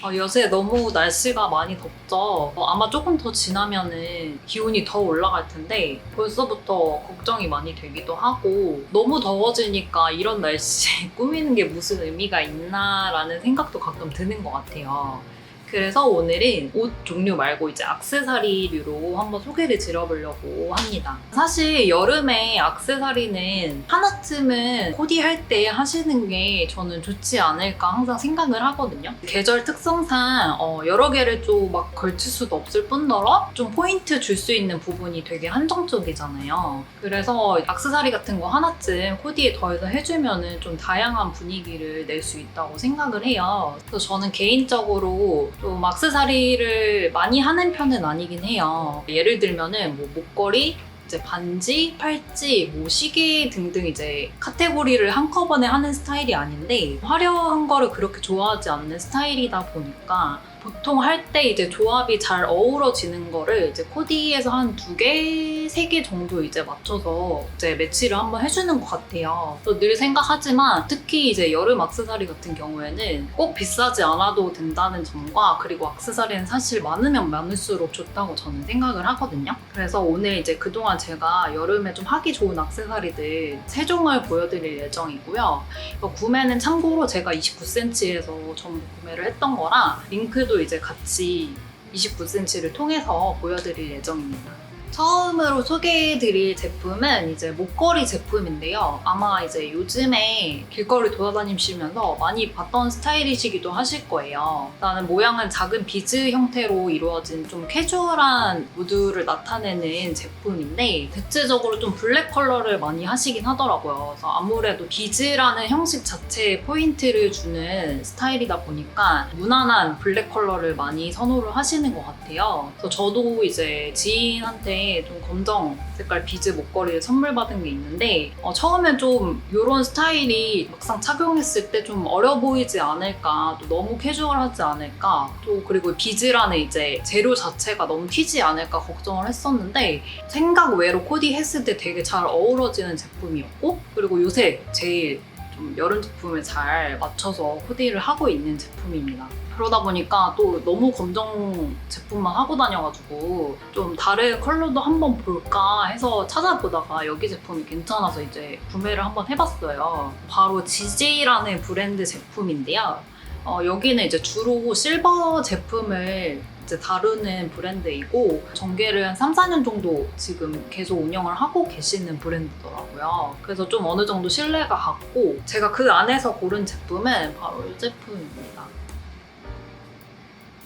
요새 너무 날씨가 많이 덥죠. 아마 조금 더 지나면은 기온이 더 올라갈 텐데 벌써부터 걱정이 많이 되기도 하고 너무 더워지니까 이런 날씨에 꾸미는 게 무슨 의미가 있나라는 생각도 가끔 드는 것 같아요. 그래서 오늘은 옷 종류 말고 이제 액세서리류로 한번 소개를 드려보려고 합니다. 사실 여름에 액세서리는 하나쯤은 코디할 때 하시는 게 저는 좋지 않을까 항상 생각을 하거든요. 계절 특성상 여러 개를 좀 막 걸칠 수도 없을 뿐더러 좀 포인트 줄 수 있는 부분이 되게 한정적이잖아요. 그래서 액세서리 같은 거 하나쯤 코디에 더해서 해주면은 좀 다양한 분위기를 낼 수 있다고 생각을 해요. 그래서 저는 개인적으로 좀 액세서리를 많이 하는 편은 아니긴 해요. 예를 들면은 뭐 목걸이, 이제 반지, 팔찌, 뭐 시계 등등 이제 카테고리를 한꺼번에 하는 스타일이 아닌데 화려한 거를 그렇게 좋아하지 않는 스타일이다 보니까 보통 할 때 이제 조합이 잘 어우러지는 거를 이제 코디에서 한 2개, 3개 정도 이제 맞춰서 이제 매치를 한번 해주는 것 같아요. 또 늘 생각하지만 특히 이제 여름 액세서리 같은 경우에는 꼭 비싸지 않아도 된다는 점과 그리고 액세서리는 사실 많으면 많을수록 좋다고 저는 생각을 하거든요. 그래서 오늘 이제 그동안 제가 여름에 좀 하기 좋은 액세서리들 3종을 보여드릴 예정이고요. 구매는 참고로 제가 29cm에서 전부 구매를 했던 거라 링크도 이제 같이 29cm를 통해서 보여드릴 예정입니다. 처음으로 소개해드릴 제품은 이제 목걸이 제품인데요. 아마 이제 요즘에 길거리 돌아다니시면서 많이 봤던 스타일이시기도 하실 거예요. 일단은 모양은 작은 비즈 형태로 이루어진 좀 캐주얼한 무드를 나타내는 제품인데 대체적으로 좀 블랙 컬러를 많이 하시긴 하더라고요. 그래서 아무래도 비즈라는 형식 자체에 포인트를 주는 스타일이다 보니까 무난한 블랙 컬러를 많이 선호를 하시는 것 같아요. 그래서 저도 이제 지인한테 좀 검정 색깔 비즈 목걸이를 선물 받은 게 있는데 처음엔 좀 이런 스타일이 막상 착용했을 때 좀 어려 보이지 않을까, 또 너무 캐주얼하지 않을까, 또 그리고 비즈라는 이제 재료 자체가 너무 튀지 않을까 걱정을 했었는데 생각 외로 코디했을 때 되게 잘 어우러지는 제품이었고, 그리고 요새 제일 좀 여름 제품을 잘 맞춰서 코디를 하고 있는 제품입니다. 그러다 보니까 또 너무 검정 제품만 하고 다녀가지고 좀 다른 컬러도 한번 볼까 해서 찾아보다가 여기 제품이 괜찮아서 이제 구매를 한번 해봤어요. 바로 지지라는 브랜드 제품인데요. 여기는 이제 주로 실버 제품을 이제 다루는 브랜드이고 전개를 한 3, 4년 정도 지금 계속 운영을 하고 계시는 브랜드더라고요. 그래서 좀 어느 정도 신뢰가 갔고 제가 그 안에서 고른 제품은 바로 이 제품입니다.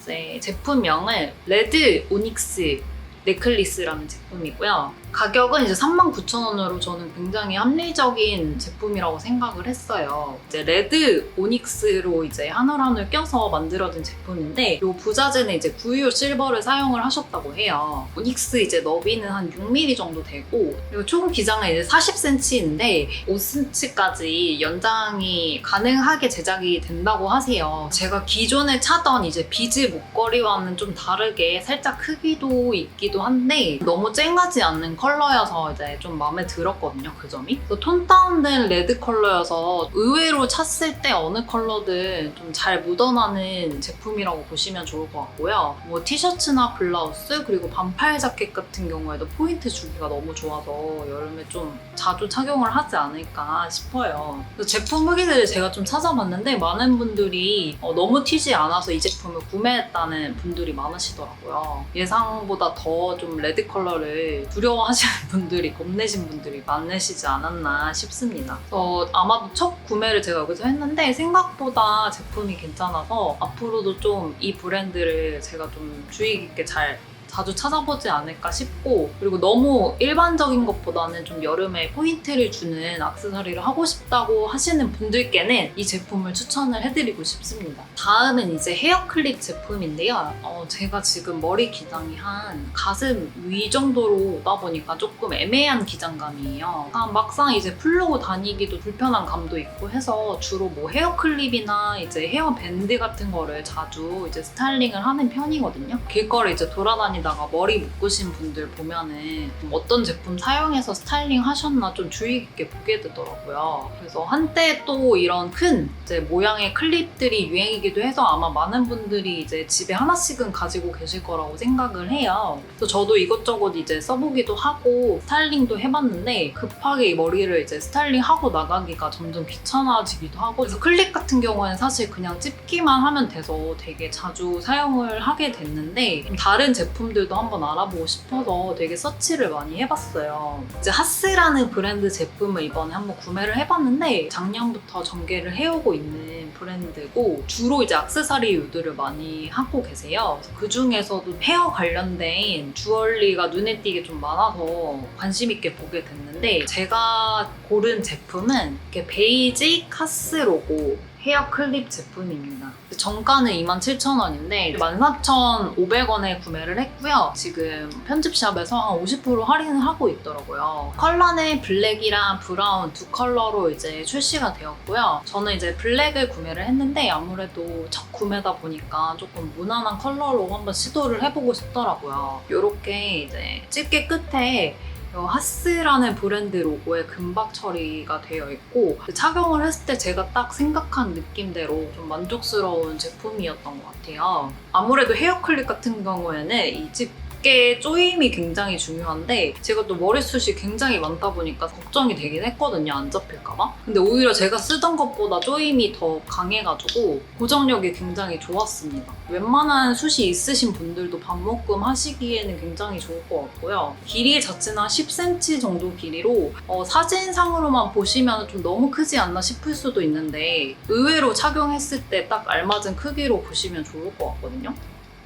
이제 제품명은 레드 오닉스 넥클리스라는 제품이고요. 가격은 이제 39,000원으로 저는 굉장히 합리적인 제품이라고 생각을 했어요. 이제 레드 오닉스로 이제 한 올 한 올 껴서 만들어진 제품인데 이 부자재는 이제 926 실버를 사용을 하셨다고 해요. 오닉스 이제 너비는 한 6mm 정도 되고 그리고 총 기장은 이제 40cm인데 5cm까지 연장이 가능하게 제작이 된다고 하세요. 제가 기존에 차던 이제 비즈 목걸이와는 좀 다르게 살짝 크기도 있기도 한데 너무 쨍하지 않는 컬러여서 이제 좀 마음에 들었거든요, 그 점이. 톤 다운된 레드 컬러여서 의외로 찼을 때 어느 컬러든 좀 잘 묻어나는 제품이라고 보시면 좋을 것 같고요. 뭐 티셔츠나 블라우스 그리고 반팔 자켓 같은 경우에도 포인트 주기가 너무 좋아서 여름에 좀 자주 착용을 하지 않을까 싶어요. 제품 후기들을 제가 좀 찾아봤는데 많은 분들이 너무 튀지 않아서 이 제품을 구매했다는 분들이 많으시더라고요. 예상보다 더 좀 레드 컬러를 두려워하시는 분들이, 겁내신 분들이 많으시지 않았나 싶습니다. 그래서 아마도 첫 구매를 제가 여기서 했는데 생각보다 제품이 괜찮아서 앞으로도 좀 이 브랜드를 제가 좀 주의 깊게 잘 자주 찾아보지 않을까 싶고, 그리고 너무 일반적인 것보다는 좀 여름에 포인트를 주는 액세서리를 하고 싶다고 하시는 분들께는 이 제품을 추천을 해드리고 싶습니다. 다음은 이제 헤어클립 제품인데요. 제가 지금 머리 기장이 한 가슴 위 정도로 오다 보니까 조금 애매한 기장감이에요. 막상 이제 풀르고 다니기도 불편한 감도 있고 해서 주로 뭐 헤어클립이나 이제 헤어밴드 같은 거를 자주 이제 스타일링을 하는 편이거든요. 길거리 이제 돌아다니는 다니다가 머리 묶으신 분들 보면은 좀 어떤 제품 사용해서 스타일링 하셨나 좀 주의 깊게 보게 되더라고요. 그래서 한때 또 이런 큰 이제 모양의 클립들이 유행이기도 해서 아마 많은 분들이 이제 집에 하나씩은 가지고 계실 거라고 생각을 해요. 그래서 저도 이것저것 이제 써보기도 하고 스타일링도 해봤는데 급하게 이 머리를 이제 스타일링하고 나가기가 점점 귀찮아지기도 하고, 그래서 클립 같은 경우에는 사실 그냥 찝기만 하면 돼서 되게 자주 사용을 하게 됐는데 다른 제품들도 한번 알아보고 싶어서 되게 서치를 많이 해봤어요. 이제 하스라는 브랜드 제품을 이번에 한번 구매를 해봤는데 작년부터 전개를 해오고 있는 브랜드고 주로 이제 액세서리 유들을 많이 하고 계세요. 그 중에서도 헤어 관련된 주얼리가 눈에 띄게 좀 많아서 관심 있게 보게 됐는데 제가 고른 제품은 이렇게 베이지 카스 로고 헤어 클립 제품입니다. 정가는 27,000원인데 14,500원에 구매를 했고요. 지금 편집샵에서 한 50% 할인을 하고 있더라고요. 컬러는 블랙이랑 브라운 두 컬러로 이제 출시가 되었고요. 저는 이제 블랙을 구매를 했는데 아무래도 첫 구매다 보니까 조금 무난한 컬러로 한번 시도를 해보고 싶더라고요. 이렇게 이제 집게 끝에 하스라는 브랜드 로고에 금박 처리가 되어 있고 착용을 했을 때 제가 딱 생각한 느낌대로 좀 만족스러운 제품이었던 것 같아요. 아무래도 헤어클립 같은 경우에는 이 집게 조임이 굉장히 중요한데 제가 또 머리숱이 굉장히 많다 보니까 걱정이 되긴 했거든요, 안 잡힐까봐. 근데 오히려 제가 쓰던 것보다 조임이 더 강해가지고 고정력이 굉장히 좋았습니다. 웬만한 숱이 있으신 분들도 반묶음 하시기에는 굉장히 좋을 것 같고요. 길이 자체는 10cm 정도 길이로 사진상으로만 보시면 좀 너무 크지 않나 싶을 수도 있는데 의외로 착용했을 때 딱 알맞은 크기로 보시면 좋을 것 같거든요.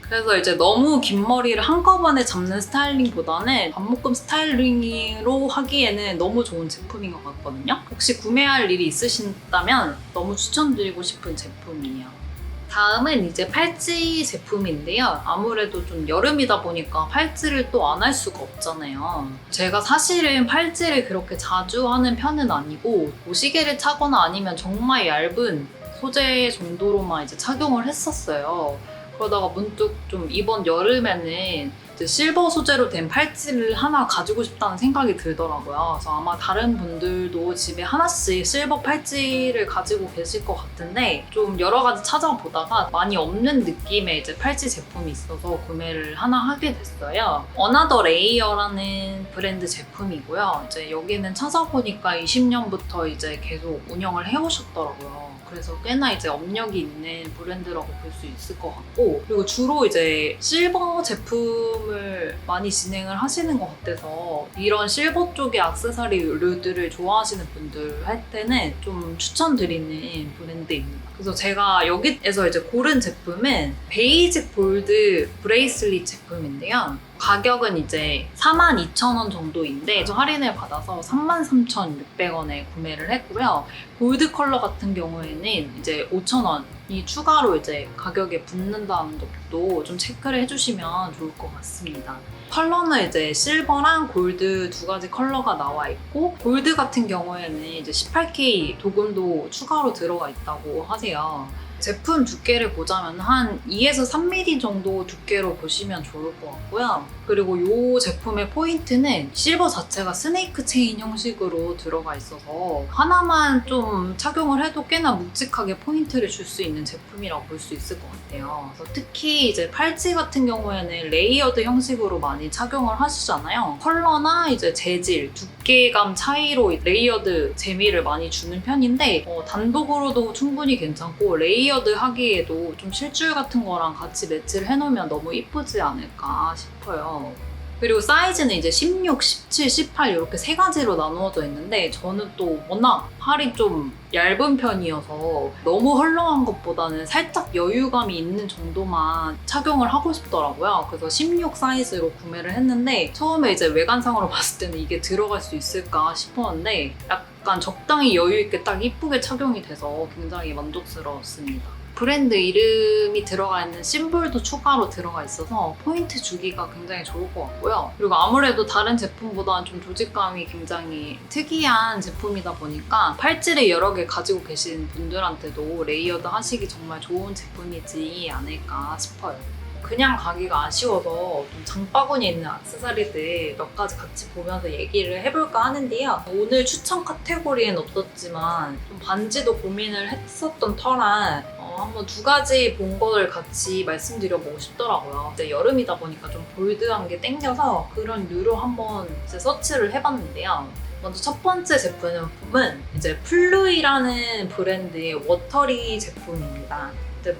그래서 이제 너무 긴 머리를 한꺼번에 잡는 스타일링보다는 반묶음 스타일링으로 하기에는 너무 좋은 제품인 것 같거든요. 혹시 구매할 일이 있으신다면 너무 추천드리고 싶은 제품이에요. 다음은 이제 팔찌 제품인데요. 아무래도 좀 여름이다 보니까 팔찌를 또 안 할 수가 없잖아요. 제가 사실은 팔찌를 그렇게 자주 하는 편은 아니고 시계를 차거나 아니면 정말 얇은 소재 정도로만 이제 착용을 했었어요. 그러다가 문득 좀 이번 여름에는 이제 실버 소재로 된 팔찌를 하나 가지고 싶다는 생각이 들더라고요. 그래서 아마 다른 분들도 집에 하나씩 실버 팔찌를 가지고 계실 것 같은데 좀 여러 가지 찾아보다가 많이 없는 느낌의 이제 팔찌 제품이 있어서 구매를 하나 하게 됐어요. 어나더 레이어라는 브랜드 제품이고요. 이제 여기는 찾아보니까 20년부터 이제 계속 운영을 해오셨더라고요. 그래서 꽤나 이제 업력이 있는 브랜드라고 볼 수 있을 것 같고, 그리고 주로 이제 실버 제품을 많이 진행을 하시는 것 같아서 이런 실버 쪽의 액세서리류들을 좋아하시는 분들 할 때는 좀 추천드리는 브랜드입니다. 그래서 제가 여기에서 이제 고른 제품은 베이직 볼드 브레이슬릿 제품인데요. 가격은 이제 42,000원 정도인데 저 할인을 받아서 33,600원에 구매를 했고요. 골드 컬러 같은 경우에는 이제 5,000원이 추가로 이제 가격에 붙는다는 것도 좀 체크를 해주시면 좋을 것 같습니다. 컬러는 이제 실버랑 골드 두 가지 컬러가 나와 있고, 골드 같은 경우에는 이제 18K 도금도 추가로 들어가 있다고 하세요. 제품 두께를 보자면 한 2에서 3mm 정도 두께로 보시면 좋을 것 같고요. 그리고 이 제품의 포인트는 실버 자체가 스네이크 체인 형식으로 들어가 있어서 하나만 좀 착용을 해도 꽤나 묵직하게 포인트를 줄 수 있는 제품이라고 볼 수 있을 것 같아요. 그래서 특히 이제 팔찌 같은 경우에는 레이어드 형식으로 많이 착용을 하시잖아요. 컬러나 이제 재질, 두께감 차이로 레이어드 재미를 많이 주는 편인데 단독으로도 충분히 괜찮고 레이어드 하기에도 좀 실줄 같은 거랑 같이 매치를 해놓으면 너무 이쁘지 않을까 싶어요. 그리고 사이즈는 이제 16, 17, 18 이렇게 세 가지로 나누어져 있는데 저는 또 워낙 팔이 좀 얇은 편이어서 너무 헐렁한 것보다는 살짝 여유감이 있는 정도만 착용을 하고 싶더라고요. 그래서 16 사이즈로 구매를 했는데 처음에 이제 외관상으로 봤을 때는 이게 들어갈 수 있을까 싶었는데 약간 적당히 여유 있게 딱 이쁘게 착용이 돼서 굉장히 만족스러웠습니다. 브랜드 이름이 들어가 있는 심볼도 추가로 들어가 있어서 포인트 주기가 굉장히 좋을 것 같고요. 그리고 아무래도 다른 제품보다는 좀 조직감이 굉장히 특이한 제품이다 보니까 팔찌를 여러 개 가지고 계신 분들한테도 레이어드 하시기 정말 좋은 제품이지 않을까 싶어요. 그냥 가기가 아쉬워서 좀 장바구니에 있는 액세서리들 몇 가지 같이 보면서 얘기를 해볼까 하는데요. 오늘 추천 카테고리엔 없었지만 좀 반지도 고민을 했었던 터라 한번 두 가지 본 거를 같이 말씀드려보고 싶더라고요. 이제 여름이다 보니까 좀 볼드한 게 땡겨서 그런 류로 한번 이제 서치를 해봤는데요. 먼저 첫 번째 제품은 이제 플루이라는 브랜드의 워터리 제품입니다.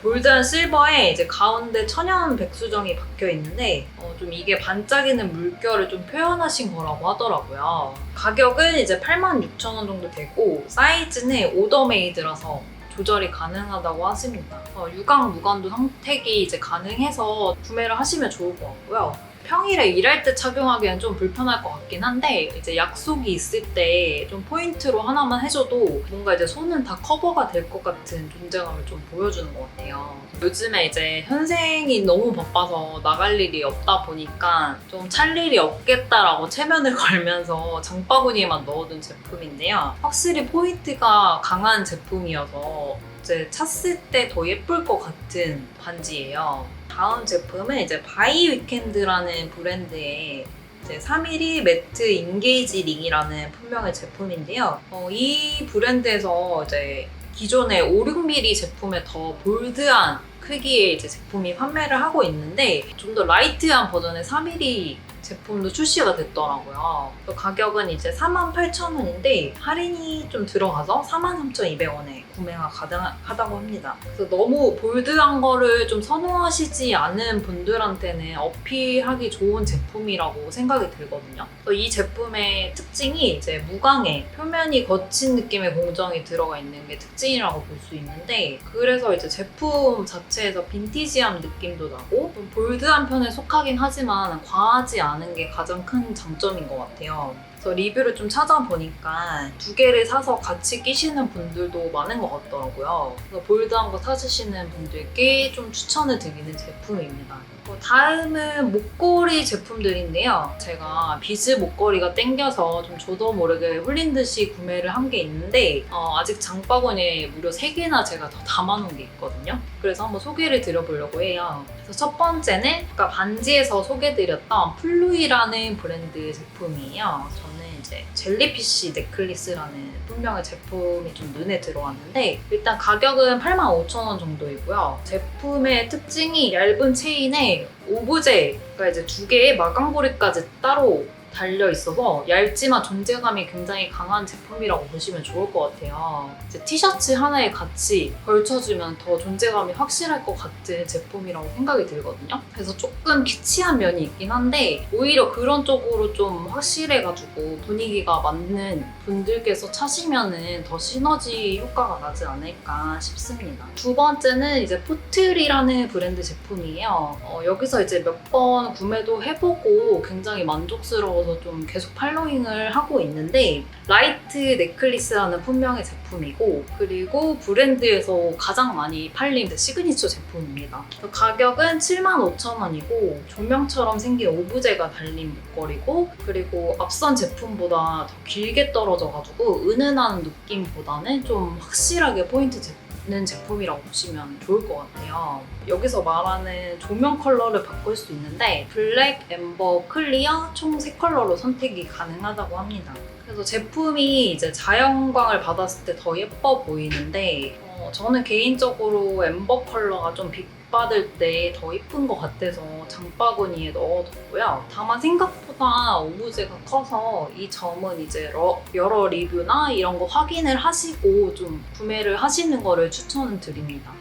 볼드한 실버에 이제 가운데 천연 백수정이 박혀 있는데 좀 이게 반짝이는 물결을 좀 표현하신 거라고 하더라고요. 가격은 이제 86,000원 정도 되고 사이즈는 오더메이드라서 조절이 가능하다고 하십니다. 유광 무광도 선택이 이제 가능해서 구매를 하시면 좋을 것 같고요. 평일에 일할 때 착용하기엔 좀 불편할 것 같긴 한데 이제 약속이 있을 때 좀 포인트로 하나만 해줘도 뭔가 이제 손은 다 커버가 될 것 같은 존재감을 좀 보여주는 것 같아요. 요즘에 이제 현생이 너무 바빠서 나갈 일이 없다 보니까 좀 찰 일이 없겠다라고 체면을 걸면서 장바구니에만 넣어둔 제품인데요. 확실히 포인트가 강한 제품이어서 이제 찼을 때 더 예쁠 것 같은 반지예요. 다음 제품은 이제 바이 위켄드라는 브랜드의 이제 3mm 매트 인게이지 링이라는 품명의 제품인데요. 이 브랜드에서 이제 기존의 5, 6mm 제품에 더 볼드한 크기의 이제 제품이 판매를 하고 있는데 좀 더 라이트한 버전의 4mm 제품도 출시가 됐더라고요. 가격은 이제 48,000원인데 할인이 좀 들어가서 43,200원에 구매가 가능하다고 합니다. 그래서 너무 볼드한 거를 좀 선호하시지 않은 분들한테는 어필하기 좋은 제품이라고 생각이 들거든요. 이 제품의 특징이 이제 무광에 표면이 거친 느낌의 공정이 들어가 있는 게 특징이라고 볼 수 있는데 그래서 이제 제품 자체에서 빈티지한 느낌도 나고 좀 볼드한 편에 속하긴 하지만 과하지 않은 게 가장 큰 장점인 것 같아요. 그래서 리뷰를 좀 찾아보니까 두 개를 사서 같이 끼시는 분들도 많은 것 같더라고요. 그래서 볼드한 거 찾으시는 분들께 좀 추천을 드리는 제품입니다. 다음은 목걸이 제품들인데요. 제가 비즈 목걸이가 땡겨서 좀 저도 모르게 홀린 듯이 구매를 한 게 있는데 아직 장바구니에 무려 3개나 제가 더 담아놓은 게 있거든요. 그래서 한번 소개를 드려보려고 해요. 그래서 첫 번째는 아까 반지에서 소개드렸던 플루이라는 브랜드 제품이에요. 저는 이제 젤리피쉬 넥클리스라는 품명의 제품이 좀 눈에 들어왔는데 일단 가격은 85,000원 정도이고요. 제품의 특징이 얇은 체인에 오브제가 이제 2개의 마감고리까지 따로 달려 있어서 얇지만 존재감이 굉장히 강한 제품이라고 보시면 좋을 것 같아요. 이제 티셔츠 하나에 같이 걸쳐주면 더 존재감이 확실할 것 같은 제품이라고 생각이 들거든요. 그래서 조금 키치한 면이 있긴 한데 오히려 그런 쪽으로 좀 확실해가지고 분위기가 맞는 분들께서 차시면은 더 시너지 효과가 나지 않을까 싶습니다. 두 번째는 이제 포틀이라는 브랜드 제품이에요. 여기서 이제 몇 번 구매도 해보고 굉장히 만족스러워서 좀 계속 팔로잉을 하고 있는데 라이트 넥클리스라는 품명의 제품이고 그리고 브랜드에서 가장 많이 팔린 시그니처 제품입니다. 가격은 75,000원이고 조명처럼 생긴 오브제가 달린 목걸이고 그리고 앞선 제품보다 더 길게 떨어져가지고 은은한 느낌보다는 좀 확실하게 포인트 는 제품이라고 보시면 좋을 것 같아요. 여기서 말하는 조명 컬러를 바꿀 수 있는데 블랙, 앰버, 클리어 총 3컬러로 선택이 가능하다고 합니다. 그래서 제품이 이제 자연광을 받았을 때 더 예뻐 보이는데 저는 개인적으로 앰버 컬러가 좀 빛받을 때 더 예쁜 것 같아서 장바구니에 넣어뒀고요. 다만 생각보다 오브제가 커서 이 점은 이제 여러 리뷰나 이런 거 확인을 하시고 좀 구매를 하시는 거를 추천을 드립니다.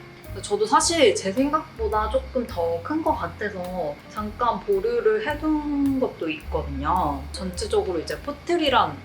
저도 사실 제 생각보다 조금 더 큰 것 같아서 잠깐 보류를 해둔 것도 있거든요. 전체적으로 이제 포틀이란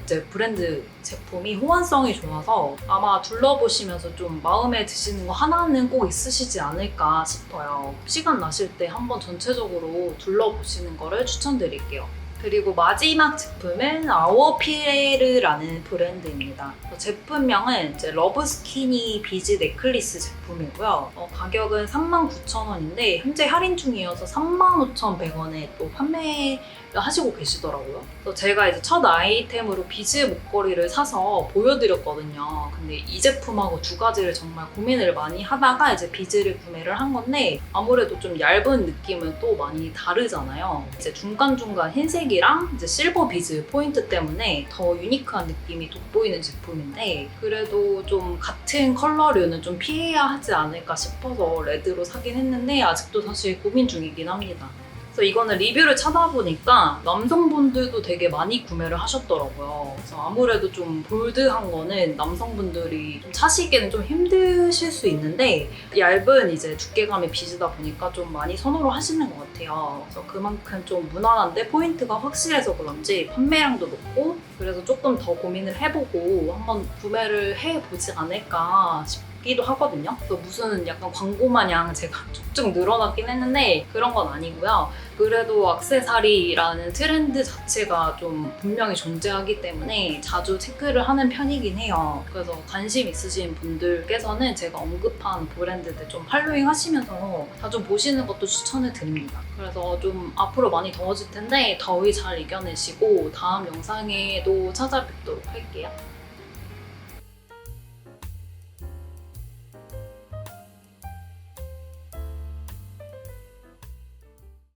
이제 브랜드 제품이 호환성이 좋아서 아마 둘러보시면서 좀 마음에 드시는 거 하나는 꼭 있으시지 않을까 싶어요. 시간 나실 때 한번 전체적으로 둘러보시는 거를 추천드릴게요. 그리고 마지막 제품은 아워피레르라는 브랜드입니다. 제품명은 이제 러브 스키니 비즈 넥클리스 제품이고요. 가격은 39,000원인데 현재 할인 중이어서 35,100원에 또 판매를 하시고 계시더라고요. 그래서 제가 이제 첫 아이템으로 비즈 목걸이를 사서 보여드렸거든요. 근데 이 제품하고 두 가지를 정말 고민을 많이 하다가 이제 비즈를 구매를 한 건데 아무래도 좀 얇은 느낌은 또 많이 다르잖아요. 이제 중간중간 흰색이랑 이제 실버 비즈 포인트 때문에 더 유니크한 느낌이 돋보이는 제품인데 그래도 좀 같은 컬러류는 좀 피해야 하지 않을까 싶어서 레드로 사긴 했는데 아직도 사실 고민 중이긴 합니다. 그래서 이거는 리뷰를 찾아보니까 남성분들도 되게 많이 구매를 하셨더라고요. 그래서 아무래도 좀 볼드한 거는 남성분들이 좀 사시기에는 좀 힘드실 수 있는데 얇은 이제 두께감의 비즈다 보니까 좀 많이 선호를 하시는 것 같아요. 그래서 그만큼 좀 무난한데 포인트가 확실해서 그런지 판매량도 높고 그래서 조금 더 고민을 해보고 한번 구매를 해보지 않을까 싶기도 하거든요. 그래서 무슨 약간 광고 마냥 제가 쭉쭉 늘어났긴 했는데 그런 건 아니고요. 그래도 액세서리라는 트렌드 자체가 좀 분명히 존재하기 때문에 자주 체크를 하는 편이긴 해요. 그래서 관심 있으신 분들께서는 제가 언급한 브랜드들 좀 팔로잉 하시면서 자주 보시는 것도 추천을 드립니다. 그래서 좀 앞으로 많이 더워질 텐데 더위 잘 이겨내시고 다음 영상에도 찾아뵙도록 할게요.